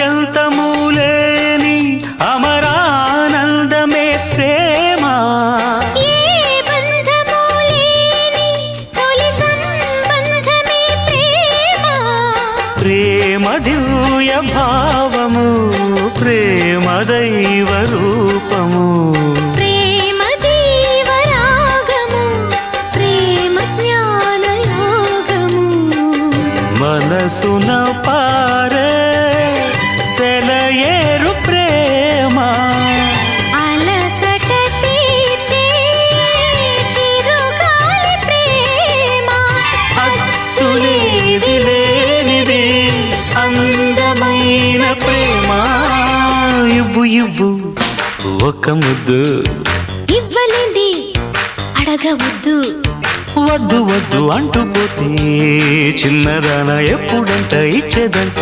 ఆద్యంతము లేని అమరానందమే ప్రేమ. ఏ బంధము లేని తొలి సంబంధమే ప్రేమ. ప్రేమ దివ్య భావము, ప్రేమ దైవ రూపము. ప్రేమ జీవరాగము, ప్రేమ జ్ఞాన యోగము. మనసున పారే సెలయేరు ప్రేమ. అలసట తీర్చే చిరుగాలి ప్రేమ. హద్దులేవి లేనిది అందమైన ప్రేమ. ఇవ్వు ఇవ్వు ఒక ముద్దు, ఇవ్వలేంది అడగవద్దు. వద్దు వద్దు అంటూ పోతే చిన్నదాన ఎప్పుడంట ఇచ్చేదంట.